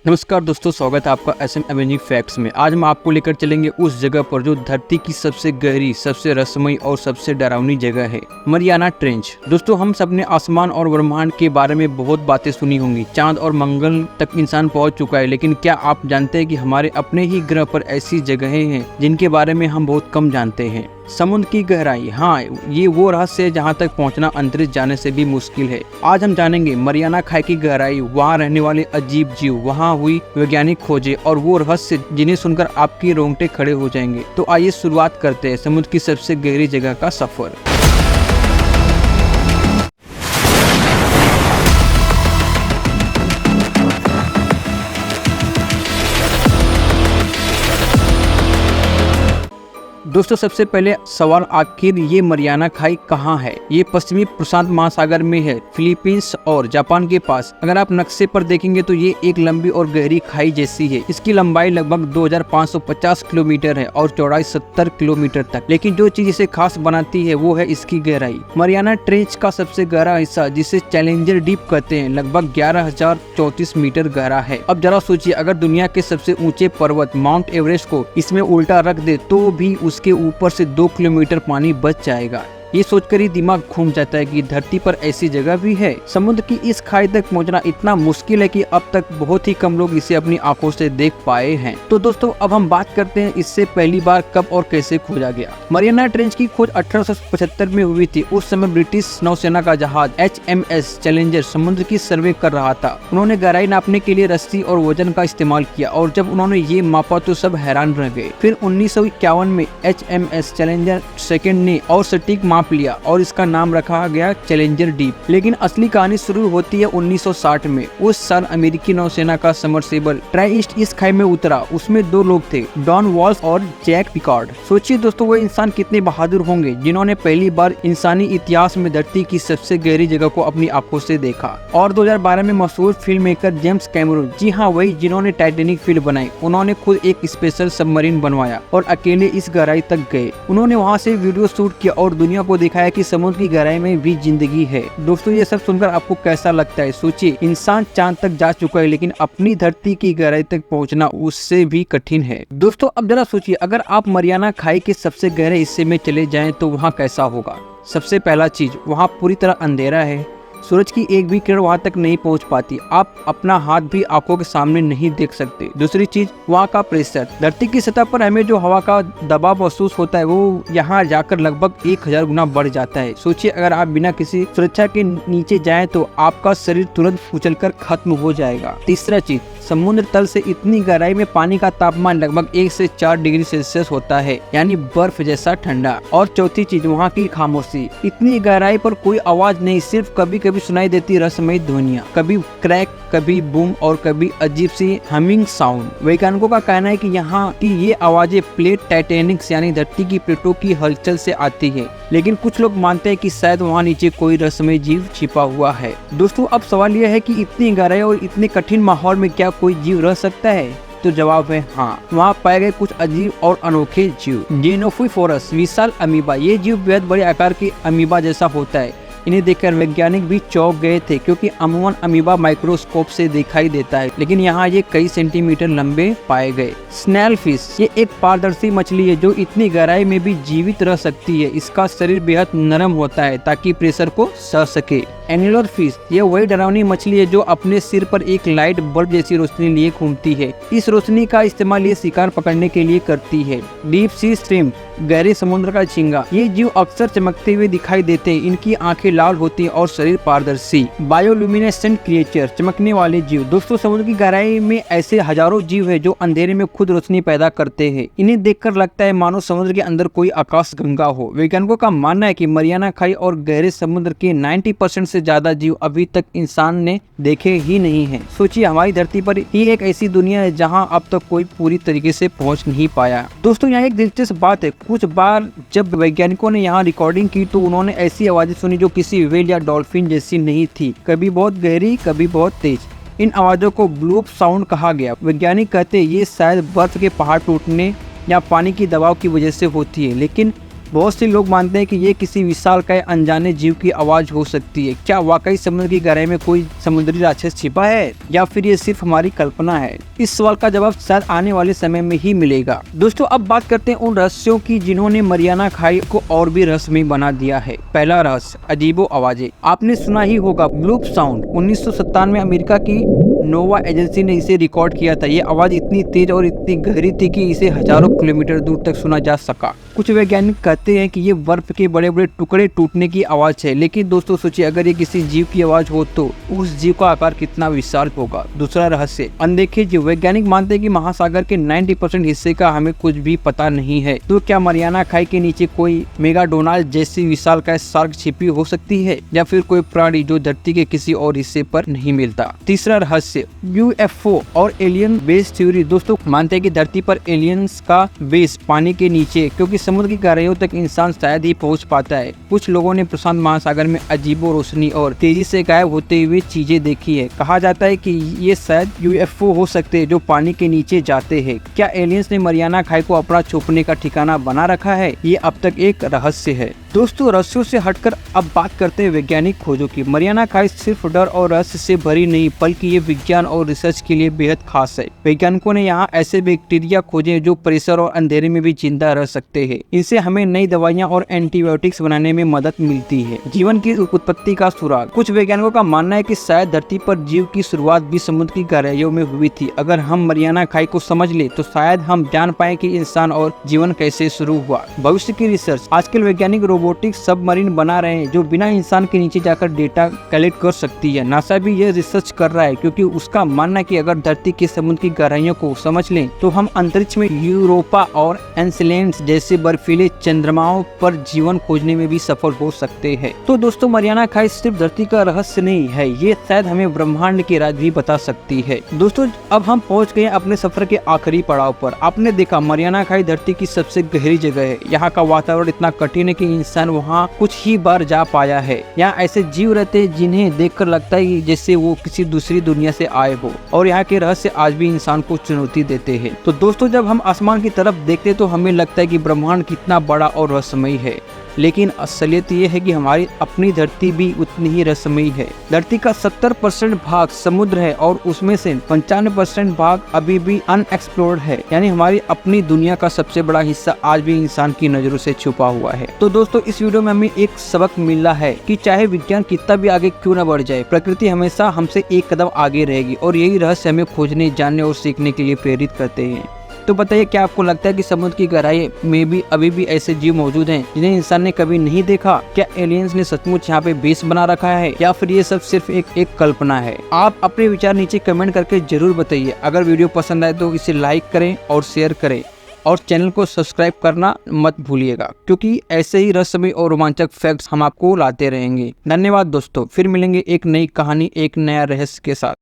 नमस्कार दोस्तों, स्वागत है आपका SM अमेजिंग फैक्ट्स में। आज हम आपको लेकर चलेंगे उस जगह पर जो धरती की सबसे गहरी, सबसे रहस्यमयी और सबसे डरावनी जगह है, मरियाना ट्रेंच। दोस्तों, हम सबने आसमान और ब्रह्मांड के बारे में बहुत बातें सुनी होंगी। चांद और मंगल तक इंसान पहुंच चुका है, लेकिन क्या आप जानते हैं कि हमारे अपने ही ग्रह पर ऐसी जगहें हैं जिनके बारे में हम बहुत कम जानते हैं। समुद्र की गहराई, हाँ, ये वो रहस्य है जहाँ तक पहुँचना अंतरिक्ष जाने से भी मुश्किल है। आज हम जानेंगे मरियाना खाई की गहराई, वहाँ रहने वाले अजीब जीव, वहाँ हुई वैज्ञानिक खोजें और वो रहस्य जिन्हें सुनकर आपके रोंगटे खड़े हो जाएंगे। तो आइए शुरुआत करते हैं समुद्र की सबसे गहरी जगह का सफर। दोस्तों, सबसे पहले सवाल, आखिर ये मरियाना खाई कहाँ है? ये पश्चिमी प्रशांत महासागर में है, फिलीपींस और जापान के पास। अगर आप नक्शे पर देखेंगे तो ये एक लंबी और गहरी खाई जैसी है। इसकी लंबाई लगभग 2550 किलोमीटर है और चौड़ाई 70 किलोमीटर तक। लेकिन जो चीज इसे खास बनाती है वो है इसकी गहराई। मरियाना ट्रेंच का सबसे गहरा हिस्सा, जिसे चैलेंजर डीप कहते हैं, लगभग 11,034 मीटर गहरा है। अब जरा सोचिए, अगर दुनिया के सबसे ऊंचे पर्वत माउंट एवरेस्ट को इसमें उल्टा रख दे तो भी उसके ऊपर से 2 किलोमीटर पानी बच जाएगा। ये सोचकर ही दिमाग घूम जाता है कि धरती पर ऐसी जगह भी है। समुद्र की इस खाई तक पहुंचना इतना मुश्किल है कि अब तक बहुत ही कम लोग इसे अपनी आंखों से देख पाए हैं। तो दोस्तों, अब हम बात करते हैं इससे पहली बार कब और कैसे खोजा गया। मरियाना ट्रेंच की खोज 1875 में हुई थी। उस समय ब्रिटिश नौसेना का जहाज HMS चैलेंजर समुद्र की सर्वे कर रहा था। उन्होंने गहराई नापने के लिए रस्सी और वजन का इस्तेमाल किया और जब उन्होंने ये मापा तो सब हैरान रह गए। फिर 1951 में HMS चैलेंजर सेकंड ने और सटीक माप लिया और इसका नाम रखा गया चैलेंजर डीप। लेकिन असली कहानी शुरू होती है 1960 में। उस साल अमेरिकी नौसेना का सबमर्सिबल ट्राइस्ट इस खाई में उतरा। उसमें 2 लोग थे, डॉन वॉल्स और जैक पिकार्ड। सोचिए दोस्तों, वो इंसान कितने बहादुर होंगे जिन्होंने पहली बार इंसानी इतिहास में धरती की सबसे गहरी जगह को अपनी आंखों से देखा। और 2012 में मशहूर फिल्म मेकर जेम्स कैमरून, जी हाँ वही जिन्होंने टाइटैनिक फिल्म बनाई, उन्होंने खुद एक स्पेशल सबमरीन बनवाया और अकेले इस गहराई तक गए। उन्होंने वहाँ से वीडियो शूट किया और दुनिया को दिखाया कि समुद्र की गहराई में भी जिंदगी है। दोस्तों, ये सब सुनकर आपको कैसा लगता है? सोचिए, इंसान चांद तक जा चुका है लेकिन अपनी धरती की गहराई तक पहुंचना उससे भी कठिन है। दोस्तों, अब जरा सोचिए, अगर आप मरियाना खाई के सबसे गहरे हिस्से में चले जाएं तो वहाँ कैसा होगा? सबसे पहला चीज, वहाँ पूरी तरह अंधेरा है। सूरज की एक भी किरण वहाँ तक नहीं पहुँच पाती। आप अपना हाथ भी आंखों के सामने नहीं देख सकते। दूसरी चीज, वहाँ का प्रेशर। धरती की सतह पर हमें जो हवा का दबाव महसूस होता है वो यहाँ जाकर लगभग 1000 गुना बढ़ जाता है। सोचिए, अगर आप बिना किसी सुरक्षा के नीचे जाएं तो आपका शरीर तुरंत उछलकर खत्म हो जाएगा। तीसरा चीज, समुद्र तल से इतनी गहराई में पानी का तापमान लगभग 1 से 4 डिग्री सेल्सियस होता है, यानी बर्फ जैसा ठंडा। और चौथी चीज, वहाँ की खामोशी। इतनी गहराई पर कोई आवाज नहीं, सिर्फ कभी कभी सुनाई देती रहस्यमयी ध्वनियाँ, कभी क्रैक, कभी बूम और कभी अजीब सी हमिंग साउंड। वैज्ञानिकों का कहना है कि यहाँ की ये आवाजें प्लेट टाइटेनिक्स यानी धरती की प्लेटों की हलचल से आती है। लेकिन कुछ लोग मानते हैं कि शायद वहाँ नीचे कोई रहस्यमय जीव छिपा हुआ है। दोस्तों, अब सवाल यह है कि इतनी गहराई और इतने कठिन माहौल में क्या कोई जीव रह सकता है? तो जवाब है हाँ। वहाँ पाए गए कुछ अजीब और अनोखे जीव। जेनोफोरस विशाल अमीबा। ये जीव बेहद बड़े आकार के अमीबा जैसा होता है। इन्हें देखकर वैज्ञानिक भी चौंक गए थे, क्योंकि अमूमन अमीबा माइक्रोस्कोप से दिखाई देता है, लेकिन यहाँ ये कई सेंटीमीटर लंबे पाए गए। स्नेल फिश, ये एक पारदर्शी मछली है जो इतनी गहराई में भी जीवित रह सकती है। इसका शरीर बेहद नरम होता है ताकि प्रेशर को सह सके। एंगुलर फिश, ये वही डरावनी मछली है जो अपने सिर पर एक लाइट बल्ब जैसी रोशनी लिए घूमती है। इस रोशनी का इस्तेमाल ये शिकार पकड़ने के लिए करती है। डीप सी श्रिम्प, गहरे समुद्र का झींगा। ये जीव अक्सर चमकते हुए दिखाई देते हैं। इनकी आंखें लाल होती हैं और शरीर पारदर्शी। बायोल्यूमिनेसेंट क्रिएचर, चमकने वाले जीव। दोस्तों, समुद्र की गहराई में ऐसे हजारों जीव है जो अंधेरे में खुद रोशनी पैदा करते हैं। इन्हें देखकर लगता है मानो समुद्र के अंदर कोई आकाश गंगा हो। वैज्ञानिकों का मानना है कि मरियाना खाई और गहरे समुद्र के 90% से ज्यादा जीव अभी तक इंसान ने देखे ही नहीं है। सोचिए, हमारी धरती पर ही एक ऐसी दुनिया है जहां अब तक कोई पूरी तरीके से पहुंच नहीं पाया। दोस्तों, यहाँ एक दिलचस्प बात है, कुछ बार जब वैज्ञानिकों ने यहाँ रिकॉर्डिंग की तो उन्होंने ऐसी आवाजें सुनी जो किसी व्हेल या डॉल्फिन जैसी नहीं थी। कभी बहुत गहरी, कभी बहुत तेज। इन आवाजों को ब्लूप साउंड कहा गया। वैज्ञानिक कहते हैं ये शायद बर्फ के पहाड़ टूटने या पानी की दबाव की वजह से होती है, लेकिन बहुत से लोग मानते हैं कि ये किसी विशालकाय अनजाने जीव की आवाज हो सकती है। क्या वाकई समुद्र की गहराई में कोई समुद्री राक्षस छिपा है या फिर ये सिर्फ हमारी कल्पना है? इस सवाल का जवाब शायद आने वाले समय में ही मिलेगा। दोस्तों, अब बात करते हैं उन रहस्यों की जिन्होंने मरियाना खाई को और भी रहस्यमय बना दिया है। पहला रहस्य, अजीबो आवाजें। आपने सुना ही होगा ब्लूप साउंड। 1997 में अमेरिका की नोवा एजेंसी ने इसे रिकॉर्ड किया था। ये आवाज इतनी तेज और इतनी गहरी थी कि इसे हजारों किलोमीटर दूर तक सुना जा सका। कुछ वैज्ञानिक कहते हैं कि ये बर्फ के बड़े बड़े टुकड़े टूटने की आवाज है, लेकिन दोस्तों सोचिए, अगर ये किसी जीव की आवाज हो तो उस जीव का आकार कितना विशाल होगा। दूसरा रहस्य, अनदेखे जीव। वैज्ञानिक मानते हैं कि महासागर के 90% हिस्से का हमें कुछ भी पता नहीं है। तो क्या मरियाना खाई के नीचे कोई मेगाडोनाल्ड जैसी विशालकाय शार्क छिपी हो सकती है, या फिर कोई प्राणी जो धरती के किसी और हिस्से पर नहीं मिलता? तीसरा रहस्य, यूएफओ और एलियन बेस थ्योरी। दोस्तों मानते हैं कि धरती पर एलियंस का बेस पानी के नीचे, क्योंकि समुद्र की गहराइयों तक इंसान शायद ही पहुंच पाता है। कुछ लोगों ने प्रशांत महासागर में अजीबो रोशनी और तेजी से गायब होते हुए चीजें देखी है। कहा जाता है कि ये शायद यूएफओ हो सकते हैं जो पानी के नीचे जाते हैं। क्या एलियंस ने मरियाना खाई को अपना छुपने का ठिकाना बना रखा है? ये अब तक एक रहस्य है। दोस्तों, रहस्यों से हटकर अब बात करते हैं वैज्ञानिक खोजों की। मरियाना खाई सिर्फ डर और रहस्य से भरी नहीं, बल्कि ये विज्ञान और रिसर्च के लिए बेहद खास है। वैज्ञानिकों ने यहाँ ऐसे बैक्टीरिया खोजे जो प्रेशर और अंधेरे में भी जिंदा रह सकते हैं। इनसे हमें नई दवाइयाँ और एंटीबायोटिक्स बनाने में मदद मिलती है। जीवन की उत्पत्ति का सुराग। कुछ वैज्ञानिकों का मानना है कि शायद धरती पर जीव की शुरुआत भी समुद्र की गहराइयों में हुई थी। अगर हम मरियाना खाई को समझ ले तो शायद हम जान पाए कि इंसान और जीवन कैसे शुरू हुआ। भविष्य की रिसर्च। आजकल वैज्ञानिक रोबोटिक सबमरीन बना रहे हैं जो बिना इंसान के नीचे जाकर डेटा कलेक्ट कर सकती है। नासा भी यह रिसर्च कर रहा है, क्योंकि उसका मानना है कि अगर धरती के समुद्र की गहराइयों को समझ लें तो हम अंतरिक्ष में यूरोपा और एनसेलेड्स जैसे बर्फीले चंद्रमाओं पर जीवन खोजने में भी सफल हो सकते हैं। तो दोस्तों, मरियाना खाई सिर्फ धरती का रहस्य नहीं है, ये शायद हमें ब्रह्मांड के राज भी बता सकती है। दोस्तों, अब हम पहुंच गए अपने सफर के आखिरी पड़ाव पर। आपने देखा, मरियाना खाई धरती की सबसे गहरी जगह है। यहाँ का वातावरण इतना कठिन है कि इंसान वहाँ कुछ ही बार जा पाया है। यहाँ ऐसे जीव रहते हैं जिन्हें देखकर लगता है जैसे वो किसी दूसरी दुनिया से आए हो, और यहाँ के रहस्य आज भी इंसान को चुनौती देते हैं। तो दोस्तों, जब हम आसमान की तरफ देखते तो हमें लगता है कि ब्रह्मांड कितना बड़ा और रहस्यमयी है, लेकिन असलियत ये है कि हमारी अपनी धरती भी उतनी ही रहस्यमयी है। धरती का 70% भाग समुद्र है और उसमें से 95% भाग अभी भी अनएक्सप्लोर्ड है। यानी हमारी अपनी दुनिया का सबसे बड़ा हिस्सा आज भी इंसान की नजरों से छुपा हुआ है। तो दोस्तों, इस वीडियो में हमें एक सबक मिला है कि चाहे विज्ञान कितना भी आगे क्यों न बढ़ जाए, प्रकृति हमेशा हमसे एक कदम आगे रहेगी, और यही रहस्य हमें खोजने, जानने और सीखने के लिए प्रेरित करते हैं। तो बताइए, क्या आपको लगता है कि समुद्र की गहराई में भी अभी भी ऐसे जीव मौजूद हैं जिन्हें इंसान ने कभी नहीं देखा? क्या एलियंस ने सचमुच यहाँ पे बेस बना रखा है, या फिर ये सब सिर्फ एक कल्पना है? आप अपने विचार नीचे कमेंट करके जरूर बताइए। अगर वीडियो पसंद आए तो इसे लाइक करें और शेयर करें, और चैनल को सब्सक्राइब करना मत भूलिएगा, क्योंकि ऐसे ही रहस्यमय और रोमांचक फैक्ट्स हम आपको लाते रहेंगे। धन्यवाद दोस्तों, फिर मिलेंगे एक नई कहानी, एक नया रहस्य के साथ।